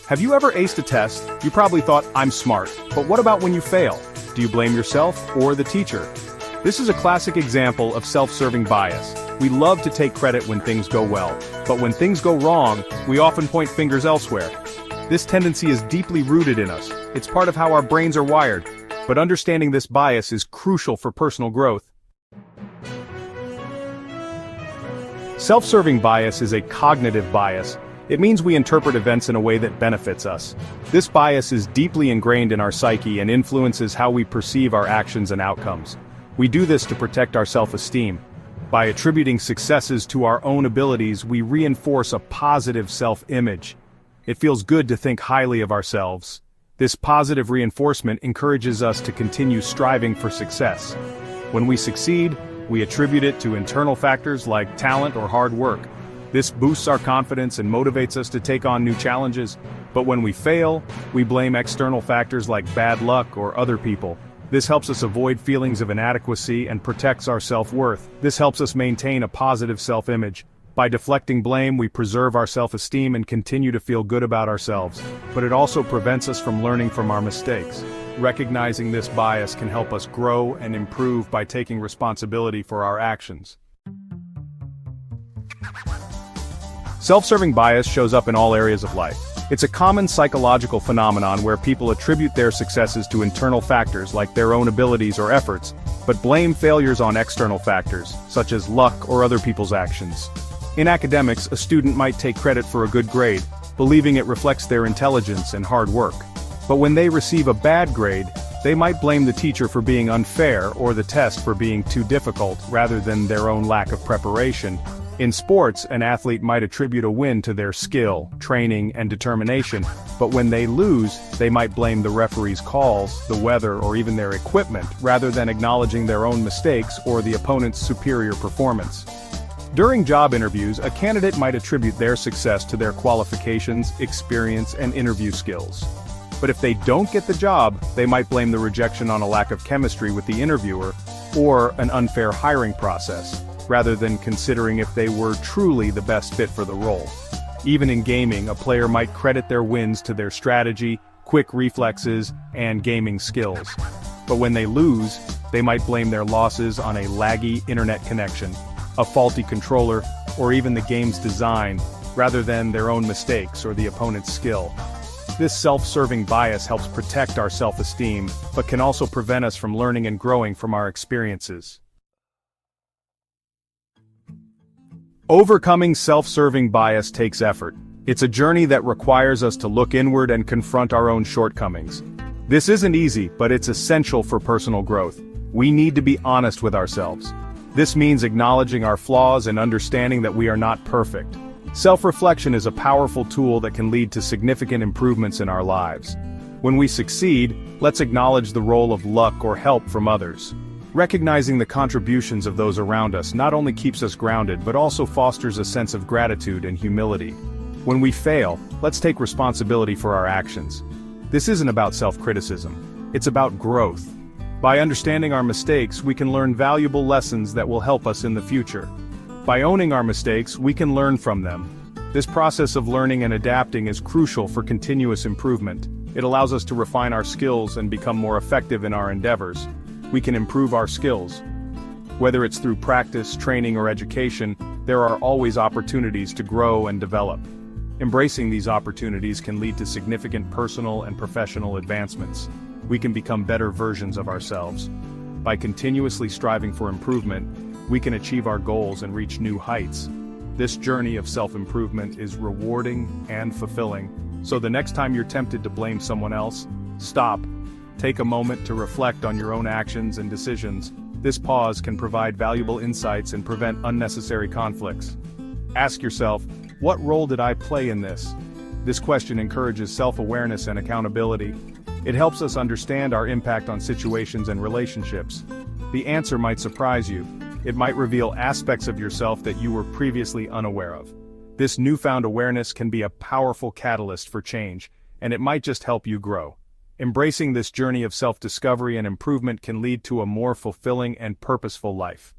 Have you ever aced a test? You probably thought, I'm smart. But what about when you fail? Do you blame yourself or the teacher? This is a classic example of self-serving bias. We love to take credit when things go well, but when things go wrong, we often point fingers elsewhere. This tendency is deeply rooted in us. It's part of how our brains are wired. But understanding this bias is crucial for personal growth. Self-serving bias is a cognitive bias. It means we interpret events in a way that benefits us. This bias is deeply ingrained in our psyche and influences how we perceive our actions and outcomes. We do this to protect our self-esteem. By attributing successes to our own abilities, we reinforce a positive self-image. It feels good to think highly of ourselves. This positive reinforcement encourages us to continue striving for success. When we succeed, we attribute it to internal factors like talent or hard work. This boosts our confidence and motivates us to take on new challenges. But when we fail, we blame external factors like bad luck or other people. This helps us avoid feelings of inadequacy and protects our self-worth. This helps us maintain a positive self-image. By deflecting blame, we preserve our self-esteem and continue to feel good about ourselves. But it also prevents us from learning from our mistakes. Recognizing this bias can help us grow and improve by taking responsibility for our actions. Self-serving bias shows up in all areas of life. It's a common psychological phenomenon where people attribute their successes to internal factors like their own abilities or efforts, but blame failures on external factors, such as luck or other people's actions. In academics, a student might take credit for a good grade, believing it reflects their intelligence and hard work. But when they receive a bad grade, they might blame the teacher for being unfair or the test for being too difficult rather than their own lack of preparation. In sports, an athlete might attribute a win to their skill, training, and determination, but when they lose, they might blame the referee's calls, the weather, or even their equipment, rather than acknowledging their own mistakes or the opponent's superior performance. During job interviews, a candidate might attribute their success to their qualifications, experience, and interview skills. But if they don't get the job, they might blame the rejection on a lack of chemistry with the interviewer or an unfair hiring process, rather than considering if they were truly the best fit for the role. Even in gaming, a player might credit their wins to their strategy, quick reflexes, and gaming skills. But when they lose, they might blame their losses on a laggy internet connection, a faulty controller, or even the game's design, rather than their own mistakes or the opponent's skill. This self-serving bias helps protect our self-esteem, but can also prevent us from learning and growing from our experiences. Overcoming self-serving bias takes effort. It's a journey that requires us to look inward and confront our own shortcomings. This isn't easy, but it's essential for personal growth. We need to be honest with ourselves. This means acknowledging our flaws and understanding that we are not perfect. Self-reflection is a powerful tool that can lead to significant improvements in our lives. When we succeed, let's acknowledge the role of luck or help from others. Recognizing the contributions of those around us not only keeps us grounded but also fosters a sense of gratitude and humility. When we fail, let's take responsibility for our actions. This isn't about self-criticism. It's about growth. By understanding our mistakes, we can learn valuable lessons that will help us in the future. By owning our mistakes, we can learn from them. This process of learning and adapting is crucial for continuous improvement. It allows us to refine our skills and become more effective in our endeavors. We can improve our skills. Whether it's through practice, training, or education, there are always opportunities to grow and develop. Embracing these opportunities can lead to significant personal and professional advancements. We can become better versions of ourselves. By continuously striving for improvement, we can achieve our goals and reach new heights. This journey of self-improvement is rewarding and fulfilling. So the next time you're tempted to blame someone else, stop. Take a moment to reflect on your own actions and decisions. This pause can provide valuable insights and prevent unnecessary conflicts. Ask yourself, what role did I play in this? This question encourages self-awareness and accountability. It helps us understand our impact on situations and relationships. The answer might surprise you. It might reveal aspects of yourself that you were previously unaware of. This newfound awareness can be a powerful catalyst for change, and it might just help you grow. Embracing this journey of self-discovery and improvement can lead to a more fulfilling and purposeful life.